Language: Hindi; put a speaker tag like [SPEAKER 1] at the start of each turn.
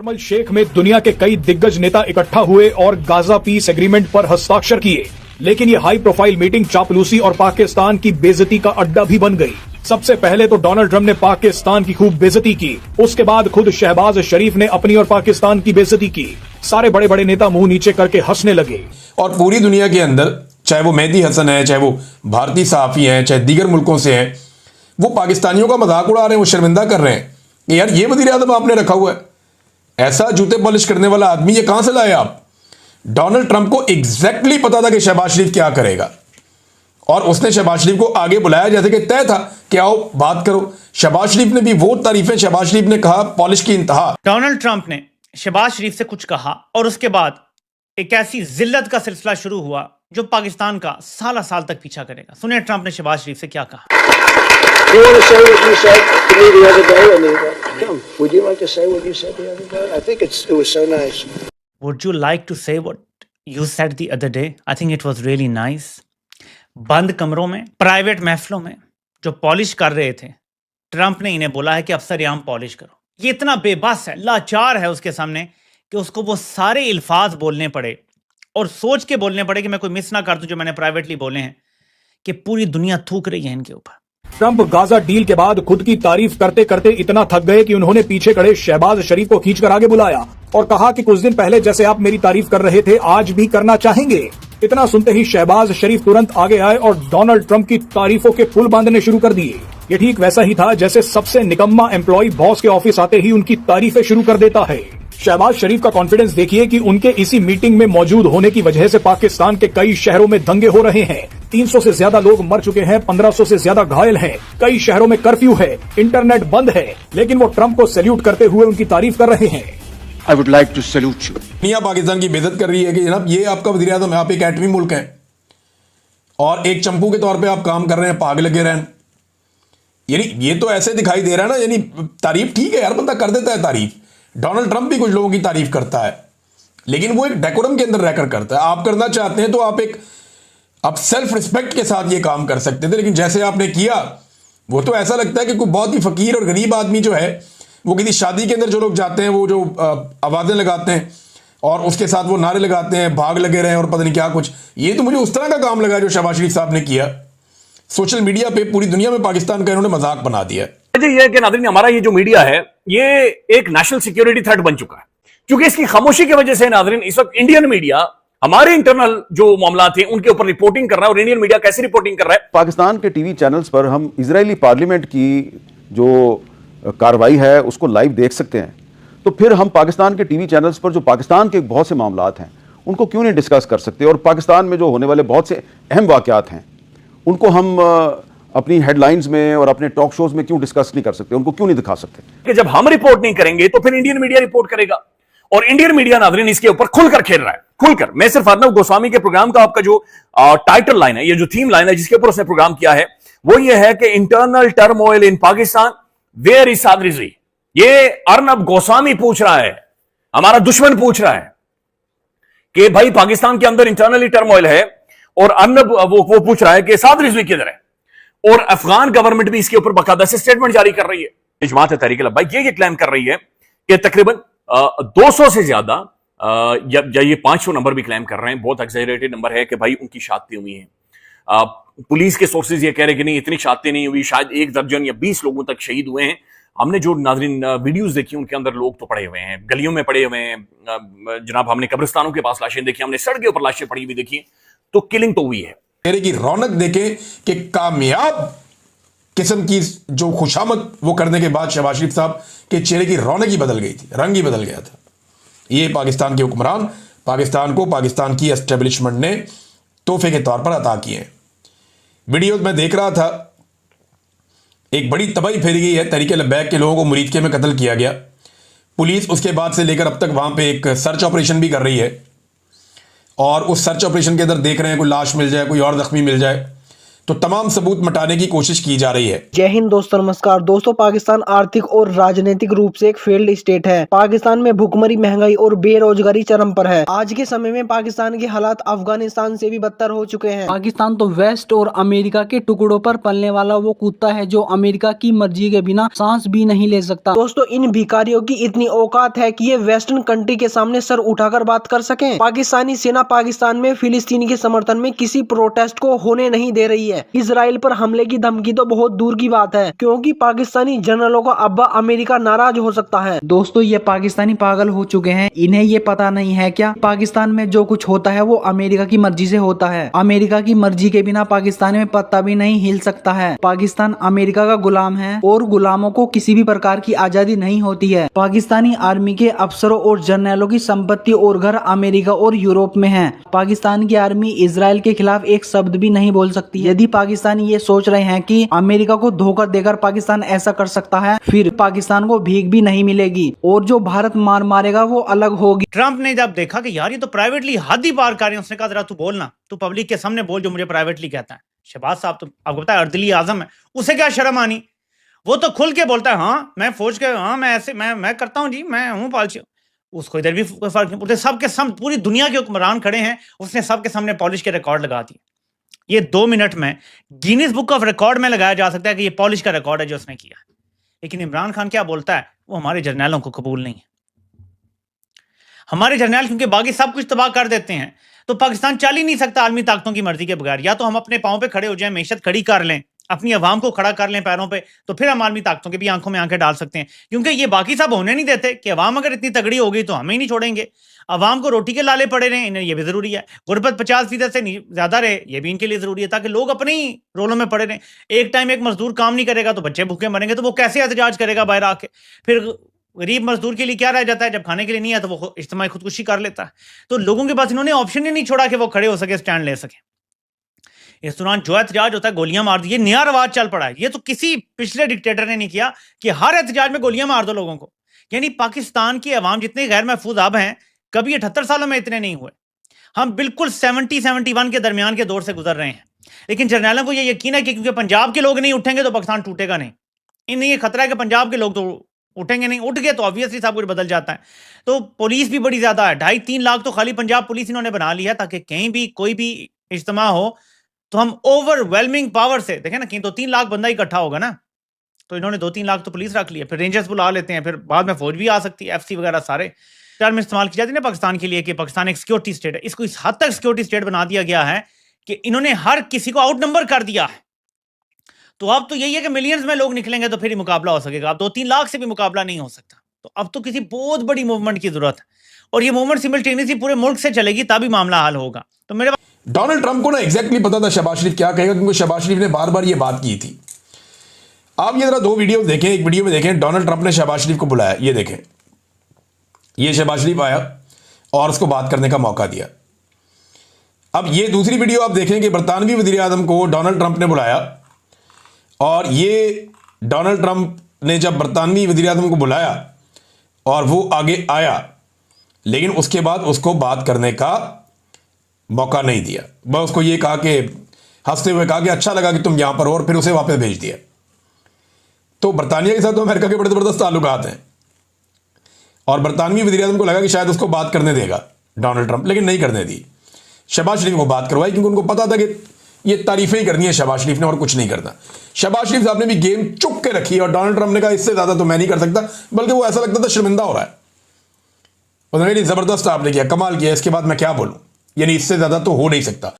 [SPEAKER 1] शर्म शेख में दुनिया के कई दिग्गज नेता इकट्ठा हुए और गाजा पीस एग्रीमेंट पर हस्ताक्षर किए, लेकिन ये हाई प्रोफाइल मीटिंग चापलूसी और पाकिस्तान की बेइज्जती का अड्डा भी बन गई। सबसे पहले तो डोनाल्ड ट्रंप ने पाकिस्तान की खूब बेइज्जती की, उसके बाद खुद शहबाज शरीफ ने अपनी और पाकिस्तान की बेइज्जती की। सारे बड़े बड़े नेता मुंह नीचे करके हंसने लगे।
[SPEAKER 2] और पूरी दुनिया के अंदर, चाहे वो मेहदी हसन है, चाहे वो भारतीय सहाफी हैं, चाहे दीगर मुल्कों से हैं, वो पाकिस्तानियों का मजाक उड़ा रहे हैं, वो शर्मिंदा कर रहे हैं कि यार ये वज़ीर आज़म आपने रखा हुआ है, ऐसा जूते पॉलिश करने वाला आदमी, ये कहां से लाए आप? डोनाल्ड ट्रंप को एग्जैक्टली पता था कि शहबाज शरीफ क्या करेगा, और उसने शहबाज शरीफ को आगे बुलाया जैसे कि तय था कि आओ बात करो। शहबाज शरीफ ने भी वो तारीफें, शहबाज शरीफ ने कहा पॉलिश की इंतहा।
[SPEAKER 3] डोनाल्ड ट्रंप ने शहबाज शरीफ से कुछ कहा और उसके बाद एक ऐसी जिल्लत का सिलसिला शुरू हुआ जो पाकिस्तान का साल साल तक पीछा करेगा। सुनिए ट्रंप ने शहबाज शरीफ से क्या कहा।
[SPEAKER 4] You want to say what you said to me the other day? I mean, come. Would you like to say what you said the other day? I think it was so nice.
[SPEAKER 3] Would you like to say what you said the other day? I think it was really nice. बंद कमरों में, प्राइवेट महफिलों में जो पॉलिश कर रहे थे, ट्रंप ने इन्हें बोला है कि अफसर-ए-आम पॉलिश करो। ये इतना बेबस है, लाचार है उसके सामने कि उसको वो सारे अल्फाज बोलने पड़े और सोच के बोलने पड़े कि मैं कोई मिस ना कर दूं जो मैंने प्राइवेटली बोले हैं, कि पूरी दुनिया थूक रही है इनके ऊपर।
[SPEAKER 1] ट्रंप गाजा डील के बाद खुद की तारीफ करते करते इतना थक गए कि उन्होंने पीछे खड़े शहबाज शरीफ को खींचकर आगे बुलाया और कहा कि कुछ दिन पहले जैसे आप मेरी तारीफ कर रहे थे, आज भी करना चाहेंगे। इतना सुनते ही शहबाज शरीफ तुरंत आगे आए और डोनाल्ड ट्रंप की तारीफों के पुल बांधने शुरू कर दिए। ये ठीक वैसा ही था जैसे सबसे निकम्मा एम्प्लॉय बॉस के ऑफिस आते ही उनकी तारीफें शुरू कर देता है। शहबाज शरीफ का कॉन्फिडेंस देखिए कि उनके इसी मीटिंग में मौजूद होने की वजह से पाकिस्तान के कई शहरों में दंगे हो रहे हैं। 300 से ज्यादा लोग मर चुके हैं, 1500 से ज्यादा घायल हैं, कई शहरों में कर्फ्यू है, इंटरनेट बंद है, लेकिन वो ट्रंप को सैल्यूट करते हुए उनकी तारीफ कर रहे हैं।
[SPEAKER 5] I would like to salute you.
[SPEAKER 2] दुनिया पाकिस्तान की बेइज्जत कर रही है कि जनाब ये आपका वज़ीर आज़म है, आप एक एटमी मुल्क हैं और एक चंपू के तौर पे आप काम कर रहे हैं, पाग लगे रहन। यानी ये तो ऐसे दिखाई दे रहा है ना, यानी तारीफ ठीक है यार, बंदा कर देता है तारीफ। डोनाल्ड ट्रंप भी कुछ लोगों की तारीफ करता है, लेकिन वो एक डेकोरम के अंदर रहकर करता है। आप करना चाहते हैं तो आप सेल्फ रिस्पेक्ट के साथ ये काम कर सकते थे, लेकिन जैसे आपने किया वो तो ऐसा लगता है कि कोई बहुत ही फकीर और गरीब आदमी जो है, वो किसी शादी के अंदर जो लोग जाते हैं, वो जो आवाजें लगाते हैं और उसके साथ वो नारे लगाते हैं, भाग लगे रहे और पता नहीं क्या कुछ। ये तो मुझे उस तरह का काम लगा जो शहबाज शरीफ साहब ने किया। सोशल मीडिया पे पूरी दुनिया में पाकिस्तान का इन्होंने मजाक बना दिया।
[SPEAKER 6] ये कि नाज़रीन, हमारा ये जो मीडिया है ये एक नेशनल सिक्योरिटी थ्रेट बन चुका है, क्योंकि इसकी खामोशी की वजह से नाज़रीन इस वक्त इंडियन मीडिया हमारे इंटरनल जो मामला थे उनके ऊपर रिपोर्टिंग कर रहा है। और इंडियन मीडिया कैसे रिपोर्टिंग कर रहा है?
[SPEAKER 7] पाकिस्तान के टीवी चैनल्स पर हम इजरायली पार्लियामेंट की जो कार्रवाई है उसको लाइव देख सकते हैं, तो फिर हम पाकिस्तान के टीवी चैनल्स पर जो पाकिस्तान के बहुत से मामलात हैं उनको क्यों नहीं डिस्कस कर सकते? और पाकिस्तान में जो होने वाले बहुत से अहम वाक़यात हैं उनको हम अपनी हेडलाइंस में और अपने टॉक शोज में क्यों डिस्कस नहीं कर सकते, उनको क्यों नहीं दिखा सकते?
[SPEAKER 6] कि जब हम रिपोर्ट नहीं करेंगे तो फिर इंडियन मीडिया रिपोर्ट करेगा, और इंडियन मीडिया नाज़रीन इसके ऊपर खुलकर खेल रहा है, खुलकर। मैं सिर्फ अर्नब गोस्वामी के प्रोग्राम का आपका जो टाइटल लाइन है, ये जो थीम लाइन है जिसके ऊपर उसने प्रोग्राम किया है, वो ये है कि internal turmoil in Pakistan, where is Saad Rizvi. ये अर्नब गोस्वामी पूछ रहा है, हमारा दुश्मन पूछ रहा है कि भाई पाकिस्तान के अंदर इंटरनली टर्मोइल है, और अर्नब वो पूछ रहा है कि साद रिजवी किधर है। और अफगान गवर्नमेंट भी इसके ऊपर बाकायदा से स्टेटमेंट जारी कर रही है। जमात तहरीक लब्बैक ये क्लेम कर रही है कि तकरीबन 200 से ज्यादा या ये 500 नंबर भी क्लेम कर रहे हैं, बहुत एक्सैजरेटेड नंबर है, कि भाई उनकी शादी हुई है। पुलिस के सोर्सेज ये कह रहे हैं कि नहीं, इतनी शादी नहीं हुई, शायद 1 दर्जन या 20 लोगों तक शहीद हुए हैं। हमने जो नाज़रीन वीडियोस देखी उनके अंदर लोग तो पड़े हुए हैं, गलियों में पड़े हुए हैं जनाब, हमने कब्रिस्तानों के पास लाशें देखी, हमने सड़क के ऊपर लाशें पड़ी हुई देखी, तो किलिंग तो हुई है।
[SPEAKER 2] चेहरे की रौनक देखें कि कामयाब किस्म की जो खुशामद वो करने के बाद शहबाज शरीफ साहब के चेहरे की रौनक ही बदल गई थी, रंग ही बदल गया था। ये पाकिस्तान के हुक्मरान पाकिस्तान को, पाकिस्तान की एस्टेब्लिशमेंट ने तोहफे के तौर पर अता किए हैं। वीडियो में देख रहा था, एक बड़ी तबाही फैली गई है, तहरीक लब्बैक के लोगों को मुरीदके में कत्ल किया गया। पुलिस उसके बाद से लेकर अब तक वहां पे एक सर्च ऑपरेशन भी कर रही है, और उस सर्च ऑपरेशन के अंदर देख रहे हैं कोई लाश मिल जाए, कोई और जख्मी मिल जाए। तो तमाम सबूत मिटाने की कोशिश की जा रही है।
[SPEAKER 8] जय हिंद दोस्तों, नमस्कार दोस्तों। पाकिस्तान आर्थिक और राजनीतिक रूप से एक फेल्ड स्टेट है। पाकिस्तान में भुखमरी, महंगाई और बेरोजगारी चरम पर है। आज के समय में पाकिस्तान के हालात अफगानिस्तान से भी बदतर हो चुके हैं। पाकिस्तान तो वेस्ट और अमेरिका के टुकड़ों पर पलने वाला वो कुत्ता है जो अमेरिका की मर्जी के बिना सांस भी नहीं ले सकता। दोस्तों, इन भिखारियों की इतनी औकात है कि ये वेस्टर्न कंट्री के सामने सर उठाकर बात कर सकें। पाकिस्तानी सेना पाकिस्तान में फिलिस्तीनी के समर्थन में किसी प्रोटेस्ट को होने नहीं दे रही है। इजराइल पर हमले की धमकी तो बहुत दूर की बात है, क्योंकि पाकिस्तानी जनरलों का अब्बा अमेरिका नाराज हो सकता है। दोस्तों, ये पाकिस्तानी पागल हो चुके हैं। इन्हें ये पता नहीं है क्या पाकिस्तान में जो कुछ होता है वो अमेरिका की मर्जी से होता है। अमेरिका की मर्जी के बिना पाकिस्तान में पत्ता भी नहीं हिल सकता है। पाकिस्तान अमेरिका का गुलाम है और गुलामों को किसी भी प्रकार की आजादी नहीं होती है। पाकिस्तानी आर्मी के अफसरों और जनरलों की संपत्ति और घर अमेरिका और यूरोप में है। पाकिस्तान की आर्मी इजराइल के खिलाफ एक शब्द भी नहीं बोल सकती। यदि पाकिस्तानी ये सोच रहे हैं कि अमेरिका को धोखा देकर पाकिस्तान ऐसा कर सकता है, फिर पाकिस्तान को भीख भी नहीं मिलेगी और जो भारत मार मारेगा वो अलग होगी।
[SPEAKER 3] ट्रंप ने जब देखा कि यार ये तो प्राइवेटली हद ही पार कर रहे हैं, उसने कहा जरा तू बोलना, तू पब्लिक के सामने बोल जो मुझे प्राइवेटली कहता है। शहबाज साहब तो आपको पता है अर्दली आजम है, उसे क्या शर्म आनी, वो तो खुल के बोलता है हाँ मैं फौज के, हाँ मैं ऐसे मैं करता हूँ जी, मैं हूँ पालची। उसको इधर भी कोई फर्क नहीं पड़ता। सबके सामने पूरी दुनिया के हुक्मरान खड़े हैं, उसने सबके सामने पॉलिश के रिकॉर्ड लगा दिए। ये 2 मिनट में गिनीज बुक ऑफ रिकॉर्ड में लगाया जा सकता है कि ये पॉलिश का रिकॉर्ड है जो उसने किया। लेकिन इमरान खान क्या बोलता है, वो हमारे जर्नैलों को कबूल नहीं है। हमारे जर्नैल क्योंकि बाकी सब कुछ तबाह कर देते हैं, तो पाकिस्तान चल ही नहीं सकता आलमी ताकतों की मर्जी के बगैर। या तो हम अपने पांव पे खड़े हो जाएं, मैशत खड़ी कर लें, अपनी अवाम को खड़ा कर लें पैरों पे, तो फिर हम आलमी ताकतों के भी आंखों में आंखें डाल सकते हैं। क्योंकि ये बाकी सब होने नहीं देते कि अवाम अगर इतनी तगड़ी हो गई तो हमें ही नहीं छोड़ेंगे। अवाम को रोटी के लाले पड़े रहे, इन्हें ये भी जरूरी है। गुर्बत 50% से ज्यादा रहे, ये भी इनके लिए जरूरी है, ताकि लोग अपने ही रोलों में पड़े रहें। एक टाइम एक मजदूर काम नहीं करेगा तो बच्चे भूखे मरेंगे, तो वो कैसे एहतजाज करेगा बाहर आके। फिर गरीब मजदूर के लिए क्या रह जाता है, जब खाने के लिए नहीं है तो वो इज्तिमाई खुदकुशी कर लेता है। तो लोगों के पास इन्होंने ऑप्शन ही नहीं छोड़ा कि वो खड़े हो सके, स्टैंड ले सके। इस दौरान जो एहतजाज होता है गोलियां मार दी, ये नया रवाज चल पड़ा है। ये तो किसी पिछले डिक्टेटर ने नहीं किया कि हर एहतजाज में गोलियां मार दो लोगों को। यानी पाकिस्तान की अवाम जितने गैर महफूज अब हैं, कभी 78 सालों में इतने नहीं हुए। हम बिल्कुल 70-71 के दरमियान के दौर से गुजर रहे हैं। लेकिन जर्नैलों को यह यकीन है कि क्योंकि पंजाब के लोग नहीं उठेंगे तो पाकिस्तान टूटेगा नहीं। इन्हें ये खतरा है कि पंजाब के लोग तो उठेंगे नहीं, उठ गए तो ऑब्वियसली सब कुछ बदल जाता है। तो पुलिस भी बड़ी ज्यादा है, 2.5-3 लाख तो खाली पंजाब पुलिस इन्होंने बना लिया, ताकि कहीं भी कोई भी इज्तिमा हो तो हम ओवरवेलमिंग पावर से देखें ना, कहीं 2-3 लाख बंदा इकट्ठा होगा ना, तो इन्होंने 2-3 लाख तो पुलिस रख लिया, फिर रेंजर्स बुला लेते हैं, फिर बाद में फौज भी आ सकती है, FC वगैरह सारे टर्म इस्तेमाल की जाती है ना पाकिस्तान के लिए कि पाकिस्तान एक सिक्योरिटी स्टेट है। इसको इस हद तक सिक्योरिटी स्टेट बना दिया गया है कि इन्होंने हर किसी को आउट नंबर कर दिया है। तो अब तो यही है कि मिलियंस में लोग निकलेंगे तो फिर ही मुकाबला हो सकेगा। अब 2-3 लाख से भी मुकाबला नहीं हो सकता। तो अब तो किसी बहुत बड़ी मूवमेंट की जरूरत है, और ये मूवमेंट सिमल्टेनियसली पूरे मुल्क से चलेगी, तभी मामला हल होगा। तो मेरे
[SPEAKER 2] डोनाल्ड ट्रंप को ना एग्जैक्टली पता था शहबाज शरीफ क्या कहेगा, क्योंकि शहबाज शरीफ ने बार बार ये बात की थी। आप ये जरा 2 वीडियो देखें। एक वीडियो में देखें डोनाल्ड ट्रंप ने शहबाज शरीफ को बुलाया, ये देखें, ये शहबाज शरीफ आया और उसको बात करने का मौका दिया। अब ये दूसरी वीडियो आप देखें कि बरतानवी वजीर आज़म को डोनाल्ड ट्रंप ने बुलाया, और ये डोनाल्ड ट्रंप ने जब बरतानवी वजीर आज़म को बुलाया और वो आगे आया, लेकिन उसके बाद उसको बात करने का मौका नहीं दिया। बस उसको ये कहा कि हंसते हुए कहा कि अच्छा लगा कि तुम यहां पर हो, और फिर उसे वापस भेज दिया। तो बरतानिया के साथ तो अमेरिका के बड़े ज़बरदस्त ताल्लुकात हैं, और बरतानवी वज़ीर आज़म को लगा कि शायद उसको बात करने देगा डोनाल्ड ट्रंप, लेकिन नहीं करने दी। शहबाज शरीफ को बात करवाई, क्योंकि उनको पता था कि ये तारीफें ही करनी है शहबाज शरीफ ने और कुछ नहीं करना। शहबाज शरीफ साहब ने भी गेम चुप के रखी, और डोनाल्ड ट्रंप ने कहा इससे ज़्यादा तो मैं नहीं कर सकता, बल्कि वो ऐसा लगता था शर्मिंदा हो रहा है। उन्होंने ज़बरदस्त आपने किया, कमाल किया, इसके बाद मैं क्या बोलूँ, यानी इससे ज़्यादा तो हो नहीं सकता।